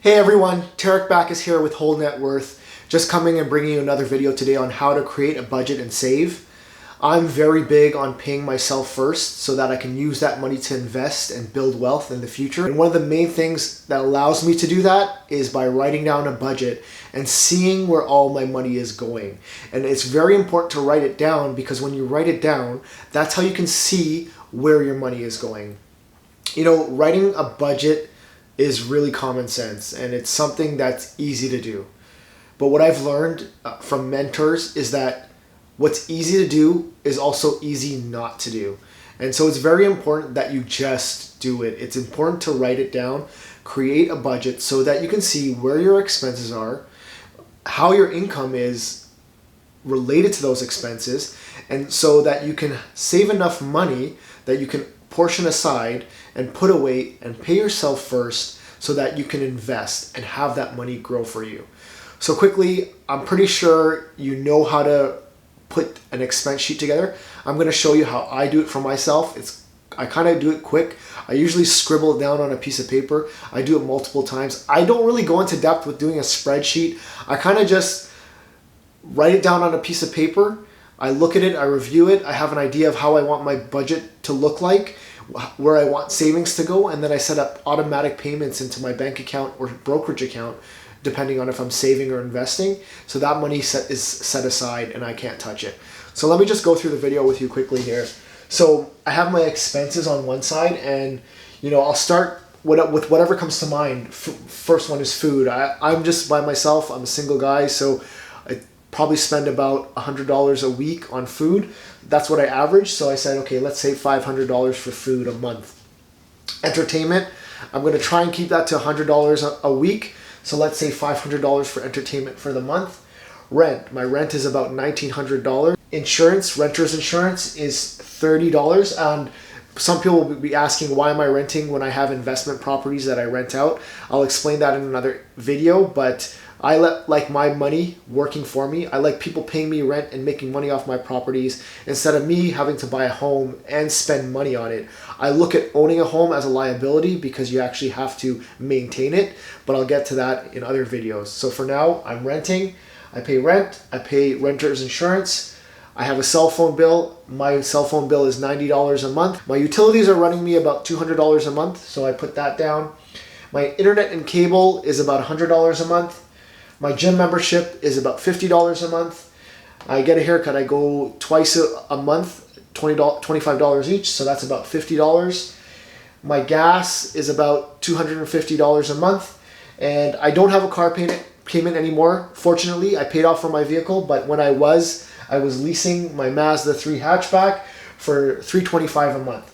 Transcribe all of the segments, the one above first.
Hey everyone, Tarek Backus here with Whole Net Worth. Just coming and bringing you another video today on how to create a budget and save. I'm very big on paying myself first so that I can use that money to invest and build wealth in the future. And one of the main things that allows me to do that is by writing down a budget and seeing where all my money is going. And it's very important to write it down because when you write it down, that's how you can see where your money is going. You know, writing a budget is really common sense and it's something that's easy to do. But what I've learned from mentors is that what's easy to do is also easy not to do. And so it's very important that you just do it. It's important to write it down, create a budget so that you can see where your expenses are, how your income is related to those expenses, and so that you can save enough money that you can portion aside and put away and pay yourself first so that you can invest and have that money grow for you. So quickly, I'm pretty sure you know how to put an expense sheet together. I'm going to show you how I do it for myself. I kind of do it quick. I usually scribble it down on a piece of paper. I do it multiple times. I don't really go into depth with doing a spreadsheet. I kind of just write it down on a piece of paper. I look at it, I review it, I have an idea of how I want my budget to look like, where I want savings to go, and then I set up automatic payments into my bank account or brokerage account, depending on if I'm saving or investing. So that money is set aside and I can't touch it. So let me just go through the video with you quickly here. So I have my expenses on one side and I'll start with whatever comes to mind. First one is food. I'm just by myself, I'm a single guy, so I probably spend about $100 a week on food. That's what I average. So I said, okay, let's say $500 for food a month. Entertainment, I'm going to try and keep that to $100 a week. So let's say $500 for entertainment for the month. Rent, my rent is about $1,900. Insurance, renter's insurance is $30. And some people will be asking, why am I renting when I have investment properties that I rent out? I'll explain that in another video, but I like my money working for me. I like people paying me rent and making money off my properties instead of me having to buy a home and spend money on it. I look at owning a home as a liability because you actually have to maintain it, but I'll get to that in other videos. So for now, I'm renting. I pay rent. I pay renter's insurance. I have a cell phone bill. My cell phone bill is $90 a month. My utilities are running me about $200 a month, so I put that down. My internet and cable is about $100 a month. My gym membership is about $50 a month. I get a haircut. I go twice a month, $25 each, so that's about $50. My gas is about $250 a month, and I don't have a car payment anymore. Fortunately, I paid off for my vehicle, but when I was leasing my Mazda 3 hatchback for $325 a month.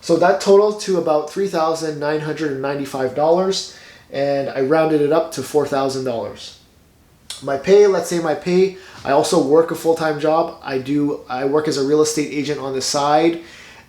So that totaled to about $3,995. And I rounded it up to $4,000. My pay, let's say my pay, I also work a full-time job. I work as a real estate agent on the side,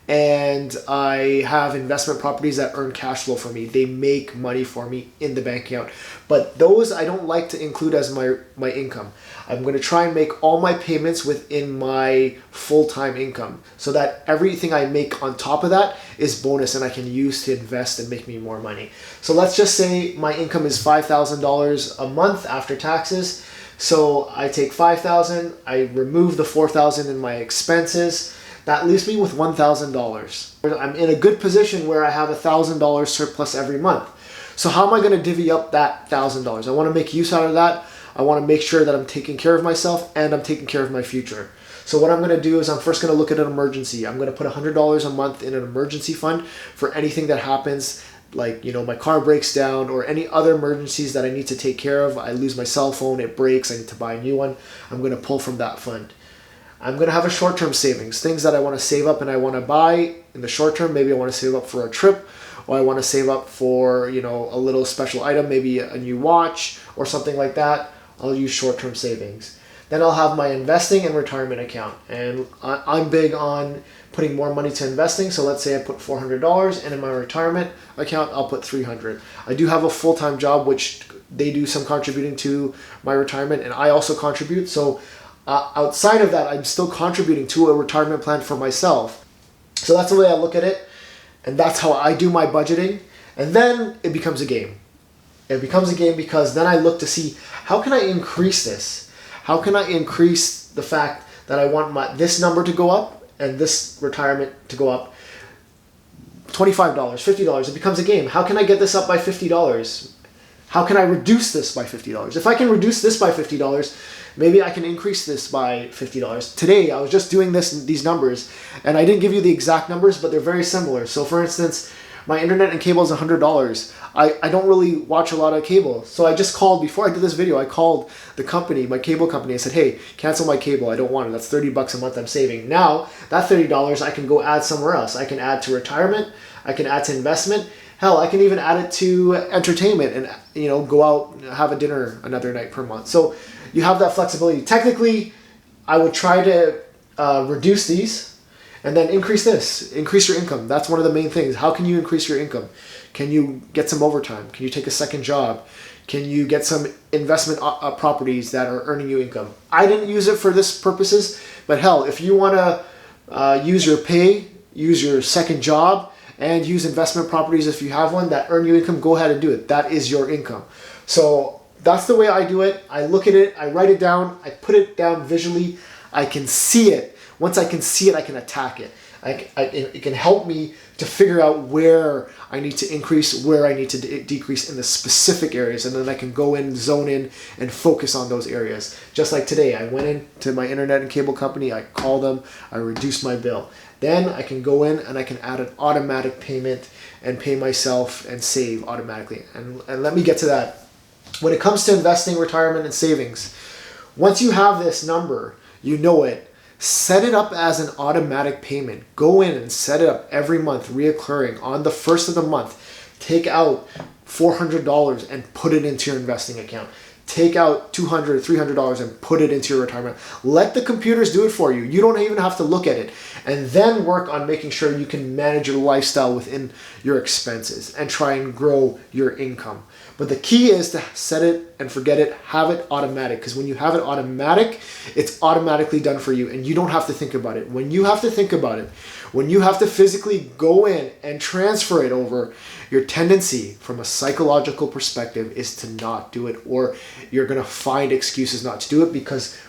and I have investment properties that earn cash flow for me. They make money for me in the bank account. But those I don't like to include as my income. I'm going to try and make all my payments within my full-time income so that everything I make on top of that is bonus and I can use to invest and make me more money. So let's just say my income is $5,000 a month after taxes. So I take $5,000, I remove the $4,000 in my expenses. That leaves me with $1,000. I'm in a good position where I have $1,000 surplus every month. So how am I going to divvy up that $1,000? I want to make use out of that. I want to make sure that I'm taking care of myself and I'm taking care of my future. So what I'm going to do is I'm first going to look at an emergency. I'm going to put $100 a month in an emergency fund for anything that happens, like my car breaks down or any other emergencies that I need to take care of. I lose my cell phone, it breaks, I need to buy a new one. I'm going to pull from that fund. I'm going to have a short-term savings, things that I want to save up and I want to buy in the short term. Maybe I want to save up for a trip, or I want to save up for, a little special item, maybe a new watch or something like that. I'll use short-term savings. Then I'll have my investing and retirement account. And I'm big on putting more money to investing. So let's say I put $400 and in my retirement account, I'll put $300. I do have a full-time job, which they do some contributing to my retirement and I also contribute. So outside of that, I'm still contributing to a retirement plan for myself. So that's the way I look at it. And that's how I do my budgeting. And then it becomes a game. It becomes a game because then I look to see, how can I increase this? How can I increase the fact that I want this number to go up and this retirement to go up? $25, $50, it becomes a game. How can I get this up by $50? How can I reduce this by $50? If I can reduce this by $50, maybe I can increase this by $50. Today, I was just doing these numbers, and I didn't give you the exact numbers, but they're very similar. So for instance, my internet and cable is $100. I don't really watch a lot of cable. So I just called, before I did this video, I called the company, my cable company. I said, hey, cancel my cable. I don't want it. That's $30 a month I'm saving. Now, that $30 I can go add somewhere else. I can add to retirement. I can add to investment. Hell, I can even add it to entertainment and, you know, go out and have a dinner another night per month. So you have that flexibility. Technically, I would try to reduce these and then increase this. Increase your income. That's one of the main things. How can you increase your income? Can you get some overtime? Can you take a second job? Can you get some investment properties that are earning you income? I didn't use it for this purposes, but hell, if you want to use your pay, use your second job, and use investment properties if you have one that earn you income, go ahead and do it. That is your income. So that's the way I do it. I look at it, I write it down, I put it down visually, I can see it. Once I can see it, I can attack it. It can help me to figure out where I need to increase, where I need to decrease in the specific areas, and then I can go in, zone in, and focus on those areas. Just like today, I went into my internet and cable company, I called them, I reduced my bill. Then I can go in and I can add an automatic payment and pay myself and save automatically. And let me get to that. When it comes to investing, retirement, and savings, once you have this number, you know it, set it up as an automatic payment. Go in and set it up every month, reoccurring. On the first of the month, take out $400 and put it into your investing account. Take out $200, $300 and put it into your retirement. Let the computers do it for you. You don't even have to look at it. And then work on making sure you can manage your lifestyle within your expenses and try and grow your income. But the key is to set it and forget it, have it automatic. Because when you have it automatic, it's automatically done for you and you don't have to think about it. When you have to think about it, when you have to physically go in and transfer it over, your tendency from a psychological perspective is to not do it, or you're going to find excuses not to do it, because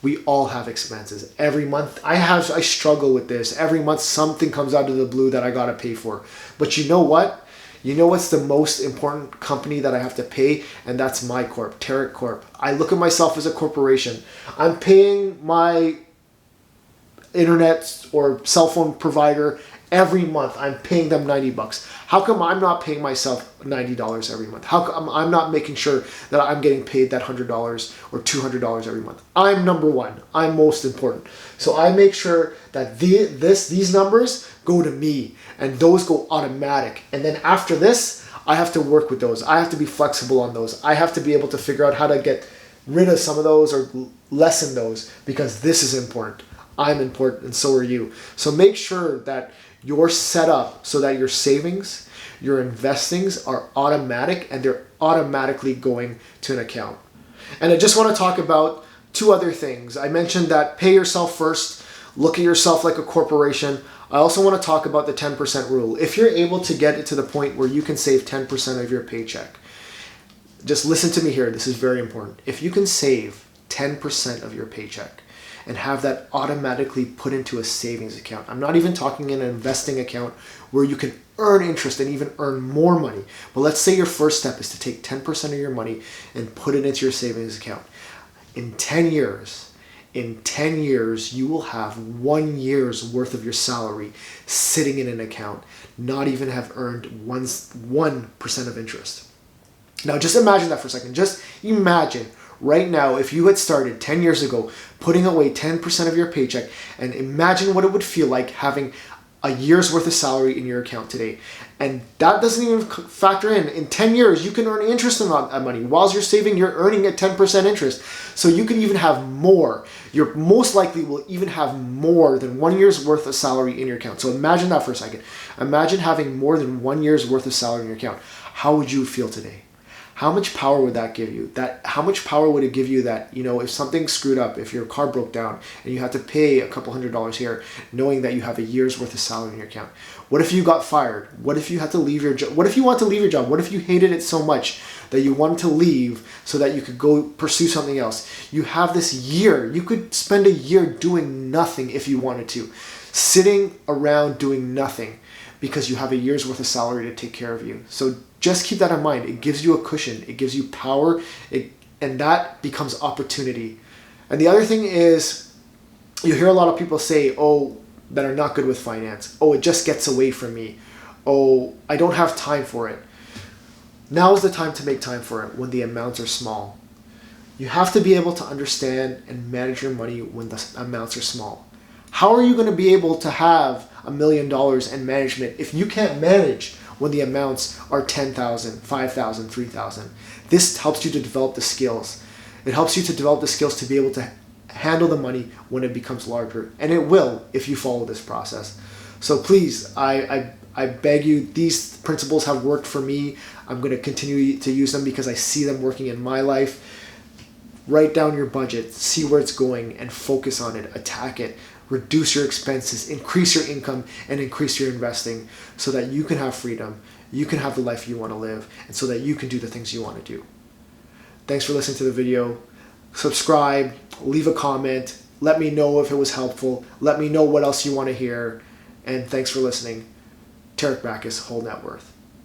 we all have expenses. Every month, I struggle with this. Every month something comes out of the blue that I got to pay for. But you know what? You know what's the most important company that I have to pay? And that's my corp, Tarek Corp. I look at myself as a corporation. I'm paying my internet or cell phone provider every month. I'm paying them $90. How come I'm not paying myself $90 every month? How come I'm not making sure that I'm getting paid that $100 or $200 every month? I'm number one. I'm most important. So I make sure that these numbers go to me, and those go automatic. And then after this, I have to work with those. I have to be flexible on those. I have to be able to figure out how to get rid of some of those or lessen those, because this is important. I'm important, and so are you. So make sure that you're set up so that your savings, your investings are automatic, and they're automatically going to an account. And I just want to talk about two other things. I mentioned that pay yourself first, look at yourself like a corporation. I also want to talk about the 10% rule. If you're able to get it to the point where you can save 10% of your paycheck, just listen to me here. This is very important. If you can save 10% of your paycheck and have that automatically put into a savings account, I'm not even talking in an investing account where you can earn interest and even earn more money. But let's say your first step is to take 10% of your money and put it into your savings account. In 10 years, you will have 1 year's worth of your salary sitting in an account, not even have earned 1% of interest. Now just imagine that for a second. Just imagine right now if you had started 10 years ago putting away 10% of your paycheck, and imagine what it would feel like having a year's worth of salary in your account today. And that doesn't even factor in 10 years, you can earn interest on that money. Whilst you're saving, you're earning a 10% interest. So you can even have more. You're most likely will even have more than 1 year's worth of salary in your account. So imagine that for a second. Imagine having more than 1 year's worth of salary in your account. How would you feel today? How much power would that give you? How much power would it give you that, if something screwed up, if your car broke down and you had to pay a couple $100s here, knowing that you have a year's worth of salary in your account? What if you got fired? What if you had to leave your job? What if you want to leave your job? What if you hated it so much that you wanted to leave so that you could go pursue something else? You have this year. You could spend a year doing nothing if you wanted to, sitting around doing nothing, because you have a year's worth of salary to take care of you. So just keep that in mind. It gives you a cushion. It gives you power. And that becomes opportunity. And the other thing is, you hear a lot of people say, that are not good with finance. It just gets away from me. I don't have time for it. Now is the time to make time for it, when the amounts are small. You have to be able to understand and manage your money when the amounts are small. How are you going to be able to have $1 million in management if you can't manage when the amounts are $10,000, $5,000, $3,000? This helps you to develop the skills. It helps you to develop the skills to be able to handle the money when it becomes larger. And it will if you follow this process. So please, I beg you, these principles have worked for me. I'm going to continue to use them because I see them working in my life. Write down your budget, see where it's going, and focus on it, attack it. Reduce your expenses, increase your income, and increase your investing so that you can have freedom, you can have the life you want to live, and so that you can do the things you want to do. Thanks for listening to the video. Subscribe, leave a comment, let me know if it was helpful, let me know what else you want to hear, and thanks for listening. Tarek Backus, Whole Net Worth.